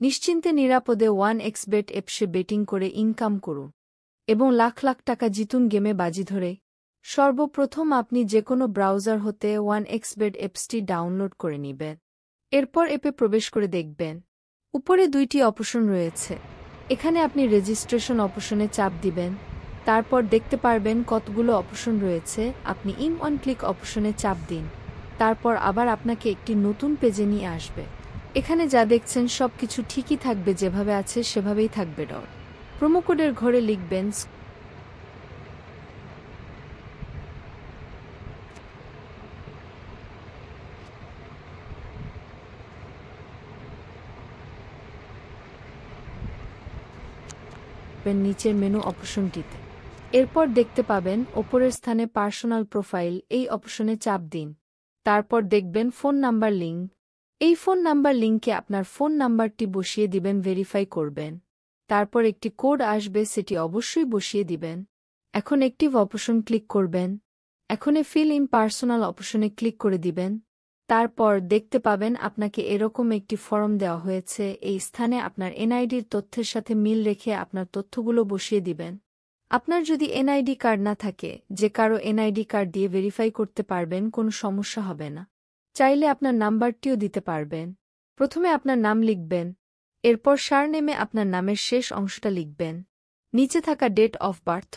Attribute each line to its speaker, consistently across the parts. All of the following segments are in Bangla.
Speaker 1: নিশ্চিন্তে নিরাপদে 1xBet অ্যাপসে বেটিং করে ইনকাম করুন এবং লাখ লাখ টাকা জিতুন গেমে বাজি ধরে। সর্বপ্রথম আপনি যেকোনো ব্রাউজার হতে 1xBet অ্যাপসটি ডাউনলোড করে নিবেন। এরপর অ্যাপে প্রবেশ করে দেখবেন উপরে 2টি অপশন রয়েছে। এখানে আপনি রেজিস্ট্রেশন অপশনে চাপ দিবেন। তারপর দেখতে পারবেন কতগুলো অপশন রয়েছে। আপনি ইন ওয়ান ক্লিক অপশনে চাপ দিন। তারপর আবার আপনাকে একটি নতুন পেজে নিয়ে আসবে। এখানে যা দেখছেন সবকিছু ঠিকই থাকবে, যেভাবে আছে সেভাবেই থাকবে। প্রোমোকোডের ঘরে লিখবেন নিচের মেনু অপশনটিতে। এরপর দেখতে পাবেন ওপরের স্থানে পার্সোনাল প্রোফাইল, এই অপশনে চাপ দিন। তারপর দেখবেন ফোন নাম্বার লিঙ্ক। এই ফোন নাম্বার লিঙ্কে আপনার ফোন নাম্বারটি বসিয়ে দিবেন, ভেরিফাই করবেন। তারপর একটি কোড আসবে, সেটি অবশ্যই বসিয়ে দিবেন। এখন অ্যাক্টিভ অপশন ক্লিক করবেন। এখনে ফিল ইন পার্সোনাল অপশনে ক্লিক করে দিবেন। তারপর দেখতে পাবেন আপনাকে এরকম একটি ফর্ম দেওয়া হয়েছে। এই স্থানে আপনার এনআইডির তথ্যের সাথে মিল রেখে আপনার তথ্যগুলো বসিয়ে দিবেন। আপনার যদি এনআইডি কার্ড না থাকে, যে কারো এনআইডি কার্ড দিয়ে ভেরিফাই করতে পারবেন, কোনো সমস্যা হবে না। চাইলে আপনার নাম্বারটিও দিতে পারবেন। প্রথমে আপনার নাম লিখবেন। এরপর সারনেমে আপনার নামের শেষ অংশটা লিখবেন। নিচে থাকা ডেট অফ বার্থ,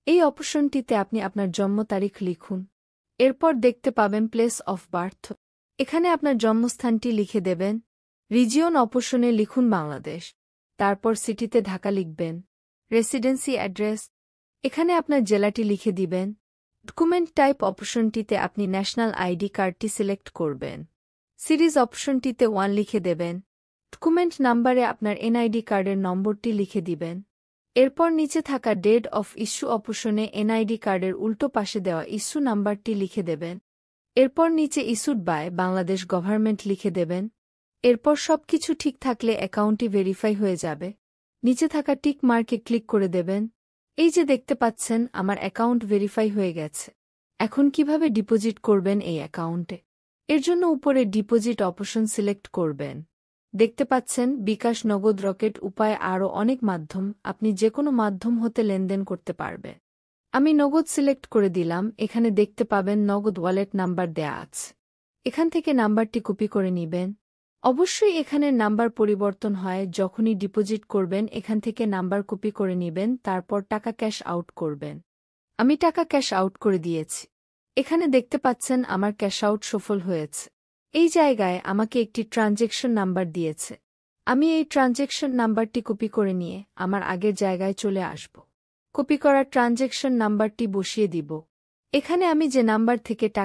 Speaker 1: এই অপশনটিতে আপনি আপনার জন্ম তারিখ লিখুন। এরপর দেখতে পাবেন প্লেস অফ বার্থ, এখানে আপনার জন্মস্থানটি লিখে দেবেন। রিজিয়ন অপশনে লিখুন বাংলাদেশ। তারপর সিটিতে ঢাকা লিখবেন। রেসিডেন্সি অ্যাড্রেস, এখানে আপনার জেলাটি লিখে দিবেন। ডকুমেন্ট টাইপ অপশনটিতে আপনি ন্যাশনাল আইডি কার্ডটি সিলেক্ট করবেন। সিরিজ অপশনটিতে 1 লিখে দেবেন। ডকুমেন্ট নাম্বারে আপনার এনআইডি কার্ডের নম্বরটি লিখে দিবেন। এরপর নিচে থাকা ডেট অফ ইস্যু অপশনে এনআইডি কার্ডের উল্টো পাশে দেওয়া ইস্যু নাম্বারটি লিখে দেবেন। এরপর নিচে ইস্যুড বাই বাংলাদেশ গভর্নমেন্ট লিখে দেবেন। এরপর সবকিছু ঠিক থাকলে অ্যাকাউন্টটি ভেরিফাই হয়ে যাবে। নিচে থাকা টিক মার্কে ক্লিক করে দেবেন। এই যে দেখতে পাচ্ছেন আমার অ্যাকাউন্ট ভেরিফাই হয়ে গেছে। এখন কিভাবে ডিপোজিট করবেন এই অ্যাকাউন্টে? এর জন্য উপরে ডিপোজিট অপশন সিলেক্ট করবেন। দেখতে পাচ্ছেন বিকাশ, নগদ, রকেট উপায় আরও অনেক মাধ্যম, আপনি যে কোনো মাধ্যম হতে লেনদেন করতে পারবে। আমি নগদ সিলেক্ট করে দিলাম। এখানে দেখতে পাবেন নগদ ওয়ালেট নাম্বার দেয়া আছে। এখান থেকে নাম্বারটি কপি করে নিবেন। অবশ্যই এখানের নাম্বার পরিবর্তন হয় যখনই ডিপোজিট করবেন। এখান থেকে নাম্বার কপি করে নিবেন, তারপর টাকা ক্যাশ আউট করবেন। আমি টাকা ক্যাশ আউট করে দিয়েছি। এখানে দেখতে পাচ্ছেন আমার ক্যাশ আউট সফল হয়েছে। এই জায়গায় আমাকে একটি ট্রানজ্যাকশন নাম্বার দিয়েছে। আমি এই ট্রানজ্যাকশন নাম্বারটি কপি করে নিয়ে আমার আগের জায়গায় চলে আসব। কপি করা ট্রানজ্যাকশন নাম্বারটি বসিয়ে দিব। এখানে আমি যে নাম্বার থেকে টাকা